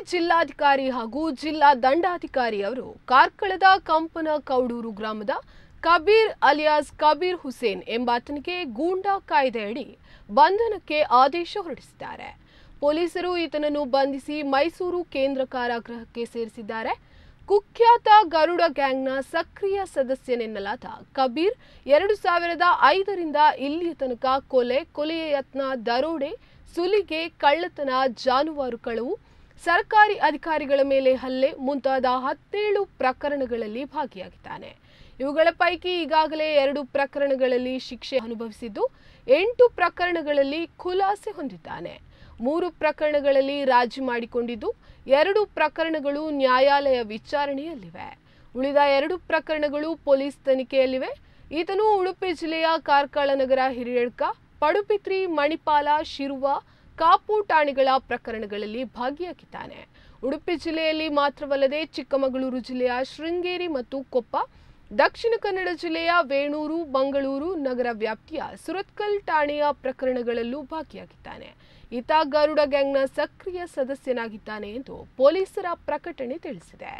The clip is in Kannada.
ಜಿಲ್ಲಾಧಿಕಾರಿ ಹಾಗೂ ಜಿಲ್ಲಾ ದಂಡಾಧಿಕಾರಿ ಅವರು ಕಾರ್ಕಳದ ಕಂಪನ ಕೌಡೂರು ಗ್ರಾಮದ ಕಬೀರ್ ಅಲಿಯಾಸ್ ಕಬೀರ್ ಹುಸೇನ್ ಎಂಬಾತನಿಗೆ ಗೂಂಡಾ ಕಾಯ್ದೆಯಡಿ ಬಂಧನಕ್ಕೆ ಆದೇಶ ಹೊರಡಿಸಿದ್ದಾರೆ. ಪೊಲೀಸರು ಈತನನ್ನು ಬಂಧಿಸಿ ಮೈಸೂರು ಕೇಂದ್ರ ಕಾರಾಗೃಹಕ್ಕೆ ಸೇರಿಸಿದ್ದಾರೆ. ಕುಖ್ಯಾತ ಗರುಡ ಗ್ಯಾಂಗ್ನ ಸಕ್ರಿಯ ಸದಸ್ಯನೆನ್ನಲಾದ ಕಬೀರ್ 2005ರಿಂದ ಇಲ್ಲಿಯ ತನಕ ಕೊಲೆಯ ಯತ್ನ, ದರೋಡೆ, ಸುಲಿಗೆ, ಕಳ್ಳತನ, ಜಾನುವಾರು ಕಳವು, ಸರ್ಕಾರಿ ಅಧಿಕಾರಿಗಳ ಮೇಲೆ ಹಲ್ಲೆ ಮುಂತಾದ 17 ಪ್ರಕರಣಗಳಲ್ಲಿ ಭಾಗಿಯಾಗಿದ್ದಾನೆ. ಇವುಗಳ ಪೈಕಿ ಈಗಾಗಲೇ 2 ಪ್ರಕರಣಗಳಲ್ಲಿ ಶಿಕ್ಷೆ ಅನುಭವಿಸಿದ್ದು 8 ಪ್ರಕರಣಗಳಲ್ಲಿ ಖುಲಾಸೆ ಹೊಂದಿದ್ದಾನೆ. 3 ಪ್ರಕರಣಗಳಲ್ಲಿ ರಾಜಿ ಮಾಡಿಕೊಂಡಿದ್ದು 2 ಪ್ರಕರಣಗಳು ನ್ಯಾಯಾಲಯ ವಿಚಾರಣೆಯಲ್ಲಿವೆ. ಉಳಿದ 2 ಪ್ರಕರಣಗಳು ಪೊಲೀಸ್ ತನಿಖೆಯಲ್ಲಿವೆ. ಈತನು ಉಡುಪಿ ಜಿಲ್ಲೆಯ ಕಾರ್ಕಳ ನಗರ, ಹಿರಿಯಡ್ಕ, ಪಡುಬಿದ್ರಿ, ಮಣಿಪಾಲ, ಶಿರುವ, ಕಾಪು ಠಾಣೆಗಳ ಪ್ರಕರಣಗಳಲ್ಲಿ ಭಾಗಿಯಾಗಿದ್ದಾನೆ. ಉಡುಪಿ ಜಿಲ್ಲೆಯಲ್ಲಿ ಮಾತ್ರವಲ್ಲದೆ ಚಿಕ್ಕಮಗಳೂರು ಜಿಲ್ಲೆಯ ಶೃಂಗೇರಿ ಮತ್ತು ಕೊಪ್ಪ, ದಕ್ಷಿಣ ಕನ್ನಡ ಜಿಲ್ಲೆಯ ವೇಣೂರು, ಮಂಗಳೂರು ನಗರ ವ್ಯಾಪ್ತಿಯ ಸುರತ್ಕಲ್ ಠಾಣೆಯ ಪ್ರಕರಣಗಳಲ್ಲೂ ಭಾಗಿಯಾಗಿದ್ದಾನೆ. ಈತ ಗರುಡ ಗ್ಯಾಂಗ್ನ ಸಕ್ರಿಯ ಸದಸ್ಯನಾಗಿದ್ದಾನೆ ಎಂದು ಪೊಲೀಸರ ಪ್ರಕಟಣೆ ತಿಳಿಸಿದೆ.